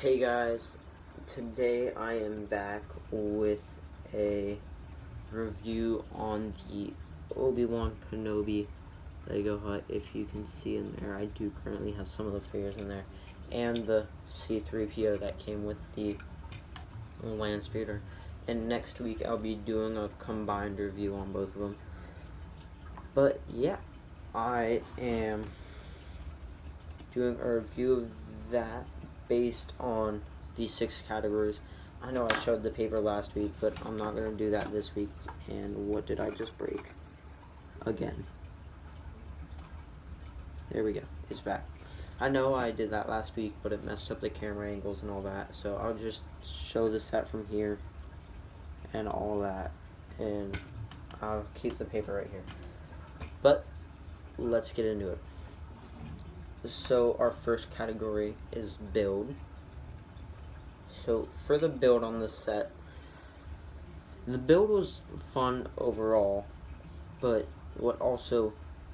Hey guys, today I am back with a review on the Obi-Wan Kenobi Lego hut. If you can see in there, I do currently have some of the figures in there, and the C-3PO that came with the land speeder. And next week I'll be doing a combined review on both of them. But yeah, I am doing a review of that based on these 6 categories. I know I showed the paper last week, but I'm not going to do that this week. And what did I just break? Again. There we go. It's back. I know I did that last week, but it messed up the camera angles and all that. So I'll just show the set from here and all that. And I'll keep the paper right here. But let's get into it. So our first category is build. So for the build on this set, the build was fun overall, but what also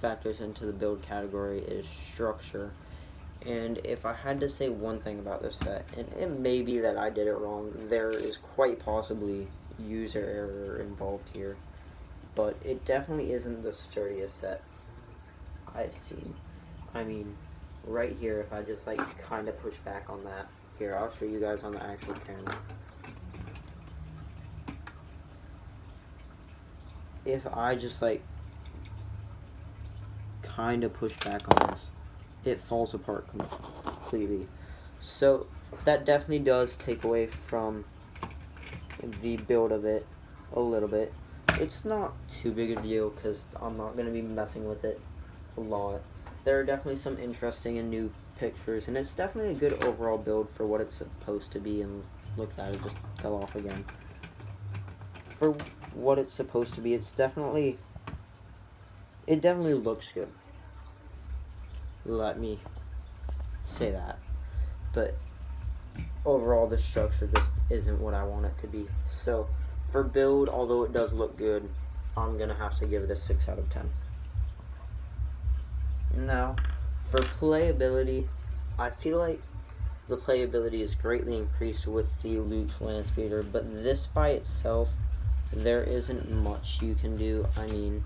factors into the build category is structure. And if I had to say one thing about this set, and it may be that I did it wrong, there is quite possibly user error involved here, but it definitely isn't the sturdiest set I've seen. I mean, right here, if I just like kind of push back on that, here, I'll show you guys on the actual camera. If I just like kind of push back on this, it falls apart completely. So that definitely does take away from the build of it a little bit. It's not too big a deal because I'm not going to be messing with it a lot. There are definitely some interesting and new pictures, and it's definitely a good overall build for what it's supposed to be. And look at that, it just fell off again. For what it's supposed to be, it definitely looks good. Let me say that. But overall, the structure just isn't what I want it to be. So for build, although it does look good, I'm gonna have to give it a 6 out of 10. Now, for playability, I feel like the playability is greatly increased with the Luke's land speeder, but this by itself, there isn't much you can do. I mean,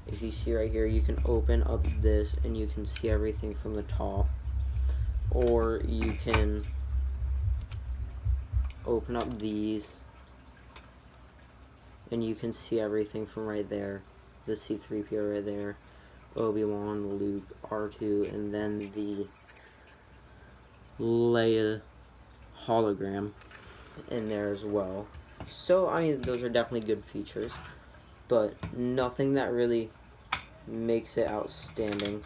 if you see right here, you can open up this and you can see everything from the top, or you can open up these and you can see everything from right there, the C-3PO right there, Obi-Wan, Luke, R2, and then the Leia hologram in there as well. So, I mean, those are definitely good features, but nothing that really makes it outstanding.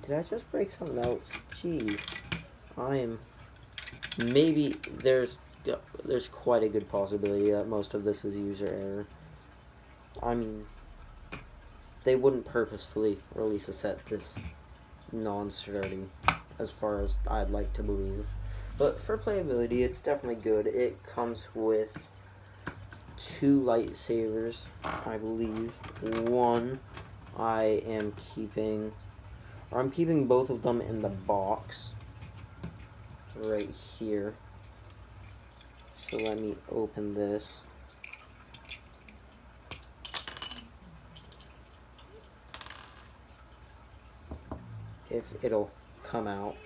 Did I just break some notes? Jeez. Maybe there's quite a good possibility that most of this is user error. I mean, they wouldn't purposefully release a set this non-sturdy, as far as I'd like to believe. But for playability, it's definitely good. It comes with 2 lightsabers, I believe. One, I'm keeping both of them in the box right here. So let me open this. If it'll come out.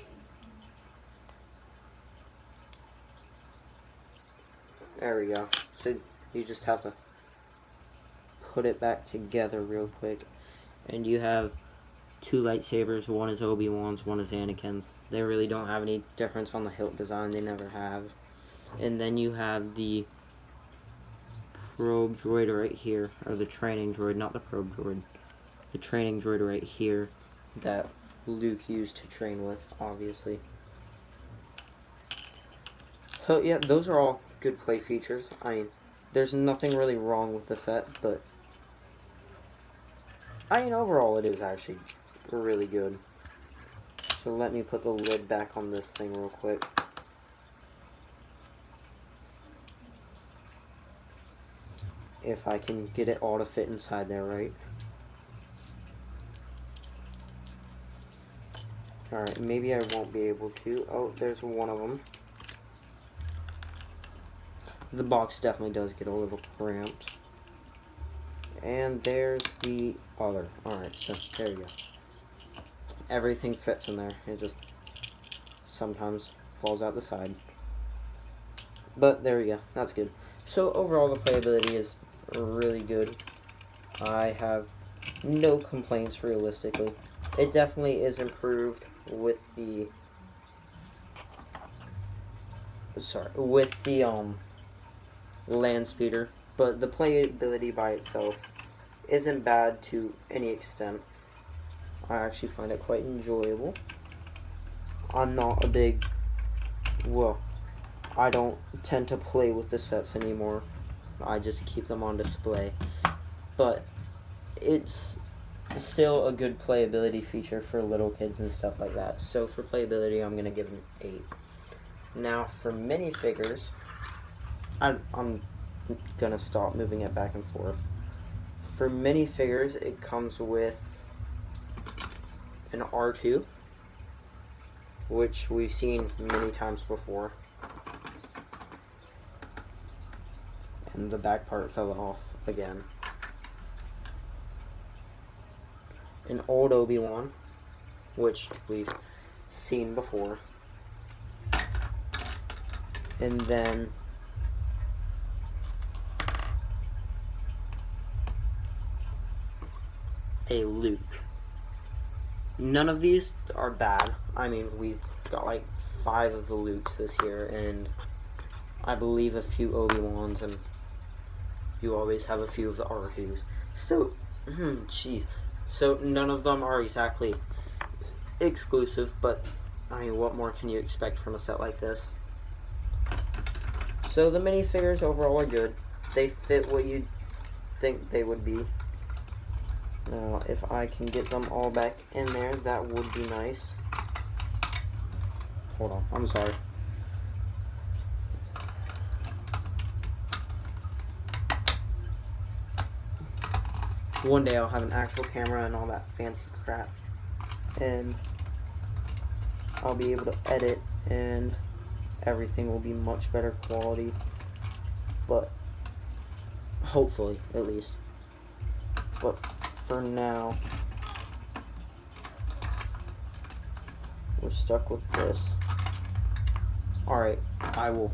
There we go. So you just have to put it back together real quick. And you have 2 lightsabers. One is Obi-Wan's, one is Anakin's. They really don't have any difference on the hilt design. They never have. And then you have the probe droid right here. Or the training droid, not the probe droid. The training droid right here that Luke used to train with, obviously. So yeah, those are all good play features. I mean, there's nothing really wrong with the set, but I mean, overall it is actually really good. So let me put the lid back on this thing real quick. If I can get it all to fit inside there, right? Alright, maybe I won't be able to. Oh, there's one of them. The box definitely does get a little cramped. And there's the other. Alright, so there you go. Everything fits in there. It just sometimes falls out the side. But there we go. That's good. So overall, the playability is really good. I have no complaints realistically. It definitely is improved with the land speeder, but the playability by itself isn't bad to any extent. I actually find it quite enjoyable. I'm not a big, well, I don't tend to play with the sets anymore. I just keep them on display. But it's still a good playability feature for little kids and stuff like that. So for playability, I'm going to give it an 8. Now for minifigures, I'm going to stop moving it back and forth. For minifigures, it comes with an R2, which we've seen many times before. And the back part fell off again. An old Obi-Wan, which we've seen before. And then a Luke. None of these are bad. I mean, we've got like 5 of the Lukes this year, and I believe a few Obi-Wans, and you always have a few of the R2s. So, jeez. So none of them are exactly exclusive, but I mean, what more can you expect from a set like this? So the minifigures overall are good. They fit what you'd think they would be. Now, if I can get them all back in there, that would be nice. Hold on, I'm sorry. One day I'll have an actual camera and all that fancy crap, and I'll be able to edit, and everything will be much better quality, but hopefully, at least. But for now, we're stuck with this. Alright, I will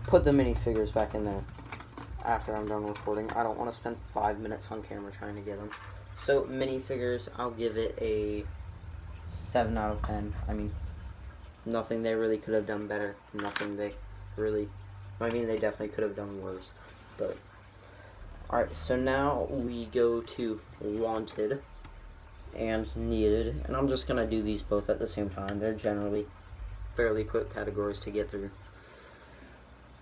put the minifigures back in there after I'm done recording. I don't want to spend 5 minutes on camera trying to get them. So, minifigures, I'll give it a 7 out of 10. I mean, nothing they really could have done better. Nothing they really, I mean, they definitely could have done worse. But, alright, so now we go to wanted and needed. And I'm just going to do these both at the same time. They're generally fairly quick categories to get through.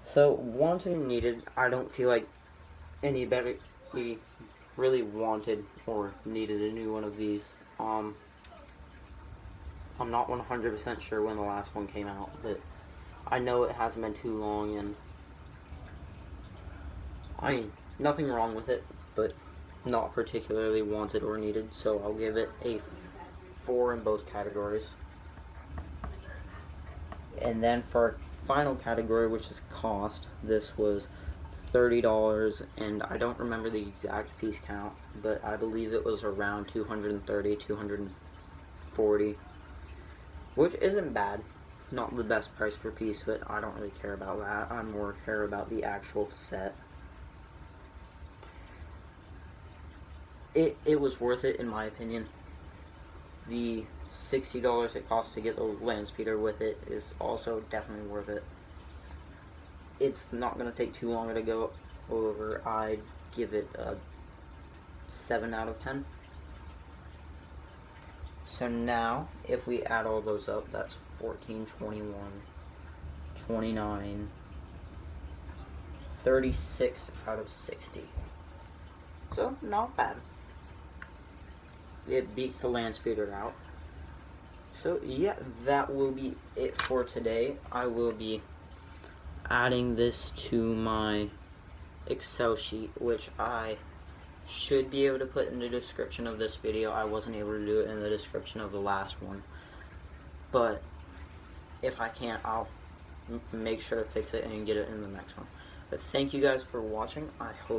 So, wanted and needed, I don't feel like anybody really wanted or needed a new one of these. I'm not 100% sure when the last one came out, but I know it hasn't been too long, and I mean, nothing wrong with it, but not particularly wanted or needed, so I'll give it a 4 in both categories. And then for our final category, which is cost, this was $30, and I don't remember the exact piece count, but I believe it was around 230, 240, which isn't bad. Not the best price per piece, but I don't really care about that. I more care about the actual set. It was worth it, in my opinion. The $60 it costs to get the land speeder with it is also definitely worth it. It's not going to take too long to go over. I'd give it a 7 out of 10. So now, if we add all those up, that's 14, 21, 29, 36 out of 60. So, not bad. It beats the land speeder out. So, yeah, that will be it for today. I will be adding this to my Excel sheet, which I should be able to put in the description of this video. I wasn't able to do it in the description of the last one, but if I can't, I'll make sure to fix it and get it in the next one. But thank you guys for watching. I hope